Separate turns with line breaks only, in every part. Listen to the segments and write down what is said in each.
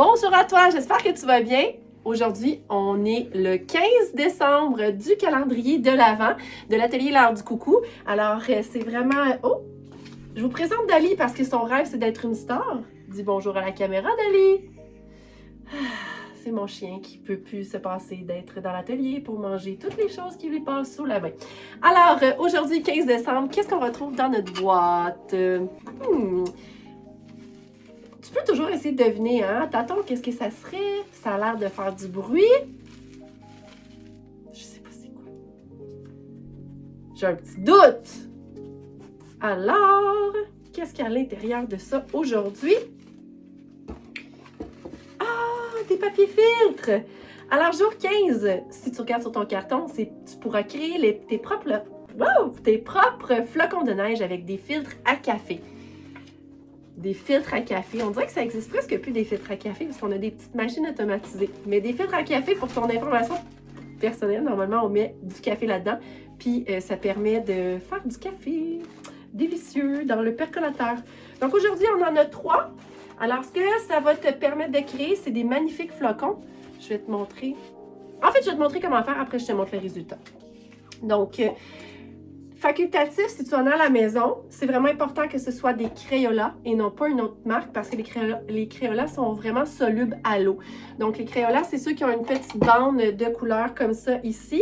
Bonjour à toi, j'espère que tu vas bien. Aujourd'hui, on est le 15 décembre du calendrier de l'Avent de l'atelier L'Heure du Coucou. Alors, c'est vraiment... Oh! Je vous présente Dali parce que son rêve, c'est d'être une star. Dis bonjour à la caméra, Dali! C'est mon chien qui ne peut plus se passer d'être dans l'atelier pour manger toutes les choses qui lui passent sous la main. Alors, aujourd'hui, 15 décembre, qu'est-ce qu'on retrouve dans notre boîte? Tu peux toujours essayer de deviner, hein? T'attends, qu'est-ce que ça serait? Ça a l'air de faire du bruit. Je sais pas c'est quoi. J'ai un petit doute. Alors, qu'est-ce qu'il y a à l'intérieur de ça aujourd'hui? Ah, des papiers filtres! Alors, jour 15, si tu regardes sur ton carton, tu pourras créer tes propres flocons de neige avec des filtres à café. Des filtres à café. On dirait que ça existe presque plus des filtres à café parce qu'on a des petites machines automatisées. Mais des filtres à café, pour ton information personnelle, normalement, on met du café là-dedans. Puis, ça permet de faire du café délicieux dans le percolateur. Donc, aujourd'hui, on en a 3. Alors, ce que ça va te permettre de créer, c'est des magnifiques flocons. Je vais te montrer. En fait, je vais te montrer comment faire. Après, je te montre le résultat. Donc, facultatif, si tu en as à la maison, c'est vraiment important que ce soit des Crayolas et non pas une autre marque parce que les Crayolas sont vraiment solubles à l'eau. Donc, les Crayolas, c'est ceux qui ont une petite bande de couleur comme ça ici.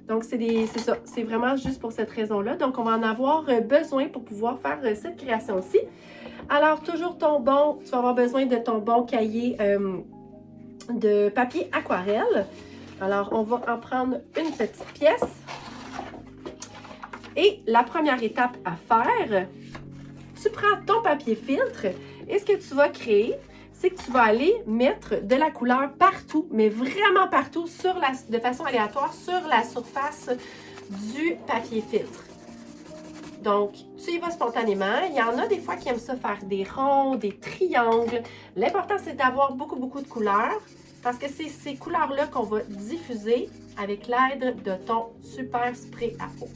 Donc, c'est ça. C'est vraiment juste pour cette raison-là. Donc, on va en avoir besoin pour pouvoir faire cette création-ci. Alors, toujours tu vas avoir besoin de ton bon cahier de papier aquarelle. Alors, on va en prendre une petite pièce. Et la première étape à faire, tu prends ton papier filtre et ce que tu vas créer, c'est que tu vas aller mettre de la couleur partout, mais vraiment partout, de façon aléatoire, sur la surface du papier filtre. Donc, tu y vas spontanément. Il y en a des fois qui aiment ça faire des ronds, des triangles. L'important, c'est d'avoir beaucoup de couleurs parce que c'est ces couleurs-là qu'on va diffuser avec l'aide de ton super spray à eau.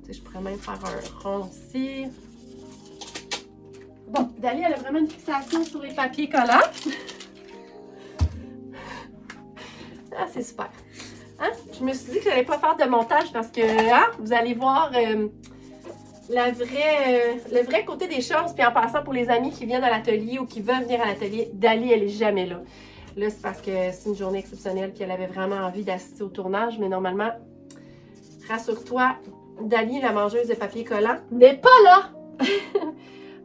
Je pourrais même faire un rond ici. Bon, Dali, elle a vraiment une fixation sur les papiers collants. Ah, c'est super. Hein? Je me suis dit que je n'allais pas faire de montage parce que vous allez voir le vrai côté des choses. Puis en passant, pour les amis qui viennent à l'atelier ou qui veulent venir à l'atelier, Dali, elle n'est jamais là. Là, c'est parce que c'est une journée exceptionnelle puis elle avait vraiment envie d'assister au tournage. Mais normalement, rassure-toi, Dali, la mangeuse de papier collant, n'est pas là!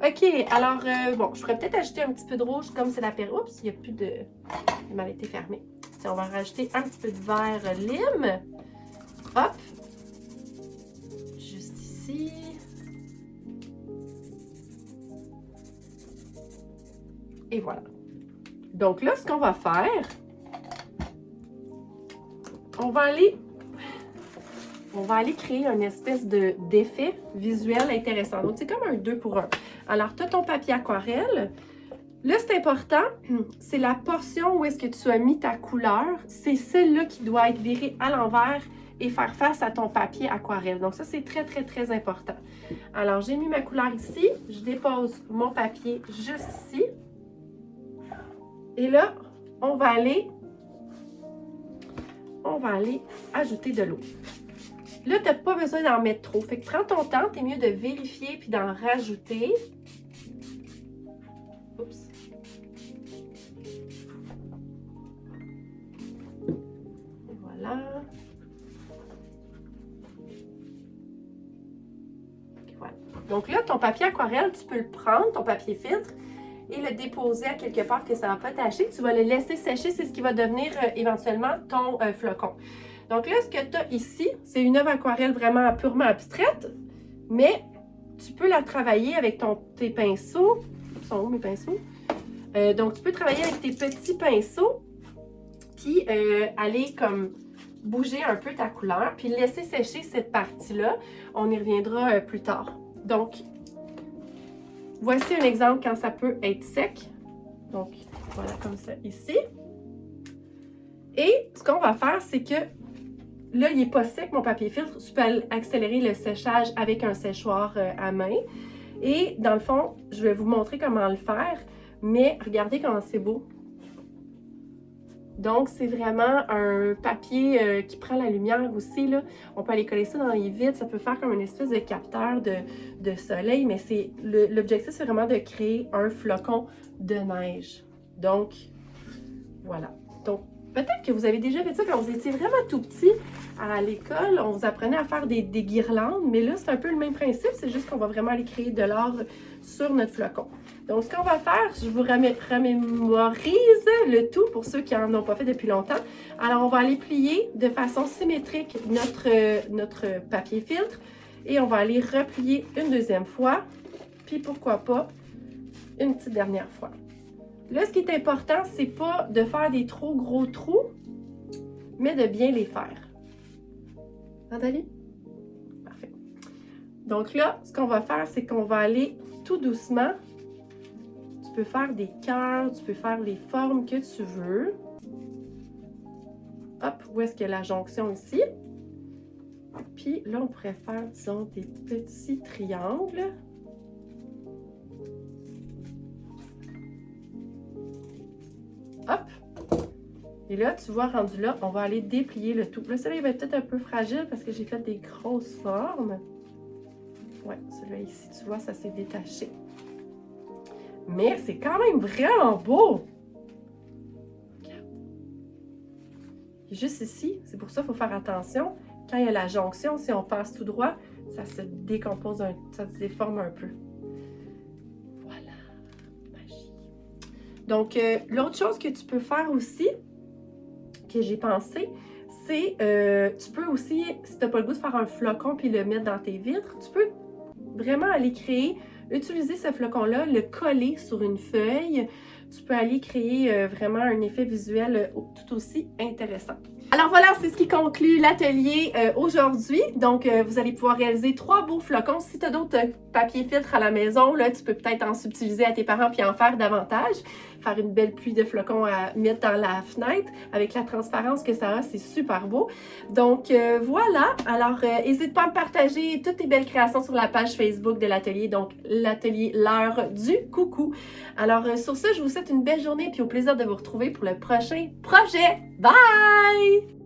OK, alors, bon, je pourrais peut-être ajouter un petit peu de rouge comme c'est la période. Oups, il n'y a plus de... Il m'a été fermé. Tiens, on va rajouter un petit peu de vert lime. Hop! Juste ici. Et voilà. Donc là, ce qu'on va faire, on va aller créer une espèce d'effet visuel intéressant. Donc, c'est comme un 2 pour 1. Alors, tu as ton papier aquarelle. Là, c'est important, c'est la portion où est-ce que tu as mis ta couleur. C'est celle-là qui doit être virée à l'envers et faire face à ton papier aquarelle. Donc, ça, c'est très important. Alors, j'ai mis ma couleur ici. Je dépose mon papier juste ici. Et là, on va aller ajouter de l'eau. Là, tu n'as pas besoin d'en mettre trop. Fait que prends ton temps, c'est mieux de vérifier puis d'en rajouter. Oups. Voilà. Voilà. Donc là, ton papier aquarelle, tu peux le prendre, ton papier filtre, et le déposer à quelque part que ça ne va pas tâcher. Tu vas le laisser sécher, c'est ce qui va devenir éventuellement ton flocon. Donc là, ce que tu as ici, c'est une œuvre aquarelle vraiment purement abstraite, mais tu peux la travailler avec tes pinceaux. Ils sont où mes pinceaux? Donc, tu peux travailler avec tes petits pinceaux, puis aller comme bouger un peu ta couleur, puis laisser sécher cette partie-là. On y reviendra plus tard. Donc, voici un exemple quand ça peut être sec. Donc, voilà comme ça ici. Et ce qu'on va faire, c'est que là, il n'est pas sec, mon papier filtre. Tu peux accélérer le séchage avec un séchoir à main. Et dans le fond, je vais vous montrer comment le faire, mais regardez comment c'est beau. Donc, c'est vraiment un papier qui prend la lumière aussi, là. On peut aller coller ça dans les vitres, ça peut faire comme une espèce de capteur de soleil, mais l'objectif, c'est vraiment de créer un flocon de neige. Donc, voilà. Donc, peut-être que vous avez déjà fait ça quand vous étiez vraiment tout petit à l'école. On vous apprenait à faire des guirlandes, mais là, c'est un peu le même principe. C'est juste qu'on va vraiment aller créer de l'art sur notre flocon. Donc, ce qu'on va faire, je vous remémorise le tout pour ceux qui n'en ont pas fait depuis longtemps. Alors, on va aller plier de façon symétrique notre papier filtre et on va aller replier une deuxième fois, puis pourquoi pas une petite dernière fois. Là, ce qui est important, c'est pas de faire des trop gros trous, mais de bien les faire. Nathalie? Parfait. Donc là, ce qu'on va faire, c'est qu'on va aller tout doucement. Tu peux faire des cœurs, tu peux faire les formes que tu veux. Hop, où est-ce qu'il y a la jonction ici? Puis là, on pourrait faire, disons, des petits triangles. Hop! Et là, tu vois, rendu là, on va aller déplier le tout. Là, celui-là, il va être peut-être un peu fragile parce que j'ai fait des grosses formes. Ouais, celui-là ici, tu vois, ça s'est détaché. Mais c'est quand même vraiment beau! Regarde. Et juste ici, c'est pour ça qu'il faut faire attention. Quand il y a la jonction, si on passe tout droit, ça se décompose, ça se déforme un peu. Voilà, magie. Donc, l'autre chose que tu peux faire aussi, que j'ai pensé, c'est, tu peux aussi, si tu n'as pas le goût de faire un flocon puis le mettre dans tes vitres, tu peux vraiment aller créer, utiliser ce flocon-là, le coller sur une feuille. Tu peux aller créer vraiment un effet visuel tout aussi intéressant. Alors voilà, c'est ce qui conclut l'atelier aujourd'hui. Donc, vous allez pouvoir réaliser 3 beaux flocons. Si tu as d'autres papiers filtres à la maison, là, tu peux peut-être en subtiliser à tes parents puis en faire davantage. Faire une belle pluie de flocons à mettre dans la fenêtre avec la transparence que ça a, c'est super beau. Donc, voilà. Alors, n'hésite pas à me partager toutes tes belles créations sur la page Facebook de l'atelier. Donc, l'atelier L'heure du coucou. Alors, sur ce, je vous souhaite une belle journée puis au plaisir de vous retrouver pour le prochain projet. Bye!